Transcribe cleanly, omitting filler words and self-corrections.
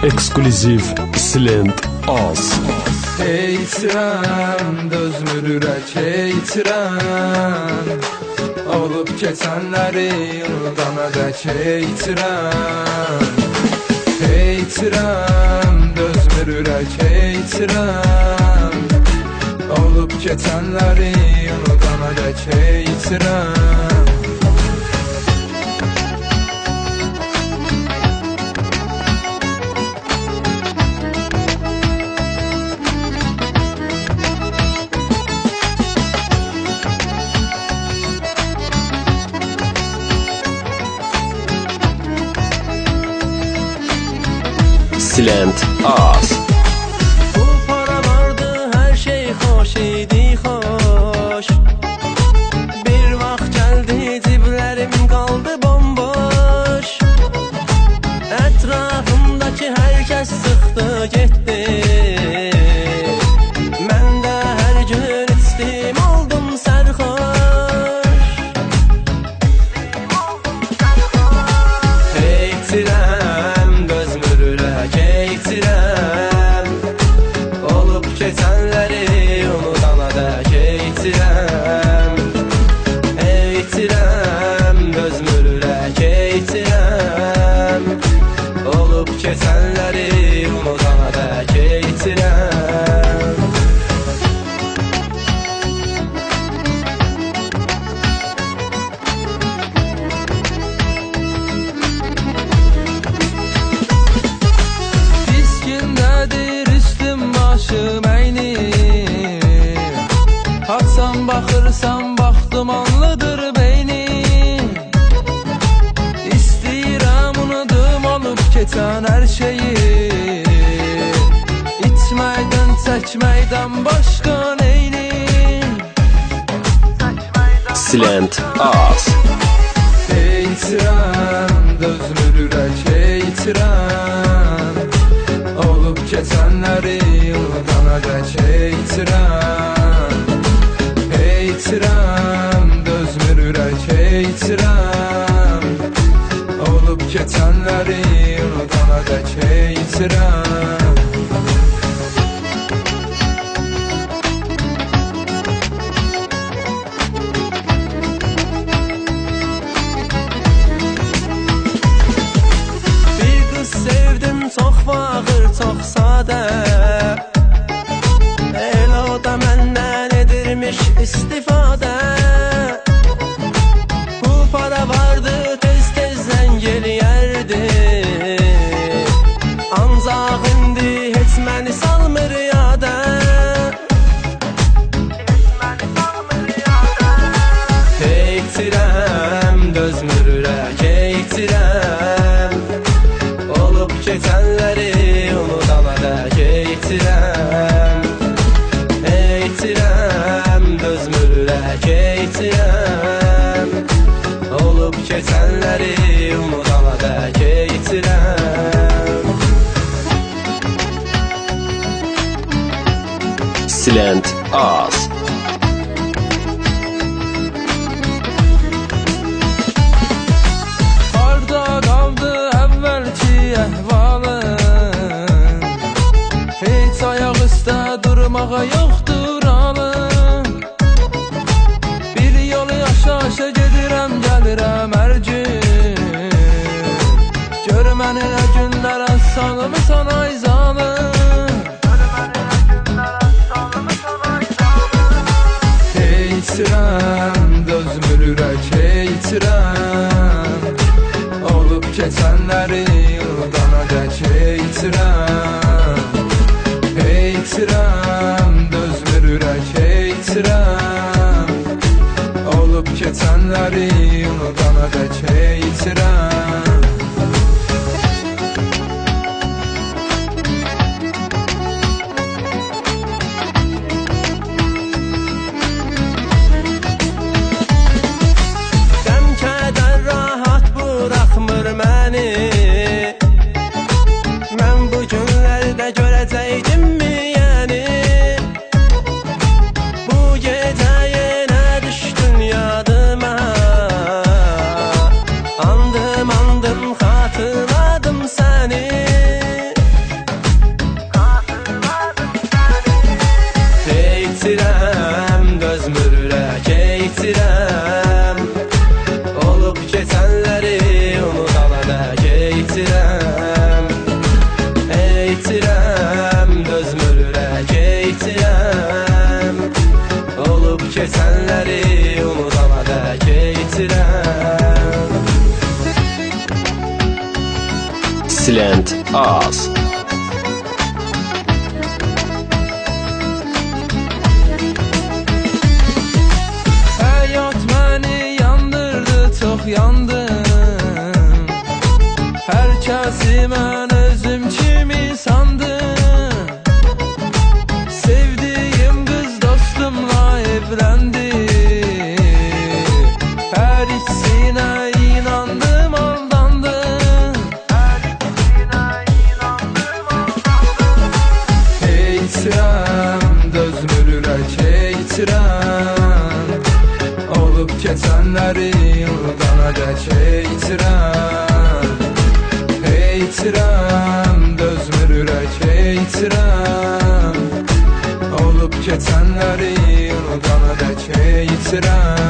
Ekskluziv Silent Az. Heytirəm, dözmürürək heytirəm, olub keçənləri unudana dək heytirəm. Heytirəm, dözmürürək heytirəm, olub keçənləri unudana dək heytirəm. Silent Az. Bu para vardı, her şey hoş idi, hoş. Bir vaxt geldi, ciblərim qaldı bomboş. Ətrafımdakı herkes sıxdı, getdi. Mən də hər gün içdim, oldum sərxoş. Heytirəm, dözmürürək heytirəm, olub keçənləri unudana dək heytirəm. Heytirəm, dözmürürək heytirəm, olub keçənləri unudana dək heytirəm. Atsan baxırsan, baxdım anlıdır beynim. İstəyirəm unudum olub keçən hər şeyi. İçməkdən, çəkməkdən başqa neynim? Silent Az. Heytirəm, dözmürürək heytirəm, olub keçənləri unudana dək heytirəm. Heytirəm, dözmürürək heytirəm, olub keçənləri unudana dək heytirəm. Bir qız sevdim, çox fağır, çox sadə. El o da məndən edirmiş istifadə. Bu para vardı, tez-tez zəng eləyərdi. Ancaq indi heç məni salmır yada. Heytirəm, dözmürürək heytirəm, olub keçənləri unudana dək heytirəm. Heytirəm, dözmürürək heytirəm, olub keçənləri unudana dək heytirəm. Silent Az. Harda qaldı əvvəlki əhvalım? Heç ayaq üstə durmağa yoxdur alım. Bir yolu yaşa-yaşa gedirəm, gəlirəm hər gün. Gör məni nə günlərə salmısan ay zalım. Heytirəm, dözmürürək heytirəm, olub keçənləri unudana dək heytirəm. Heytirəm, dözmürürək heytirəm, olub keçənləri unudana dək heytirəm. Mən bu günlərdə görəcəkdim mi yəni? Bu gecə yenə düşdün yadıma. Andım, andım keçənləri unudana dək eğitirəm. Silent az. Həyat məni yandırdı, çox yandım. Hər kəsi mən özüm kimi sandım. Sevdiyim qız dostumla evləndi. Hər ikisine inandım, aldandım. Eğitirəm, dözmür ürək eğitirəm. Olub keçənləri unudana dək eğitirəm. Eğitirəm, dözmür ürək eğitirəm. Olub keçənləri unudana dək eğitirəm.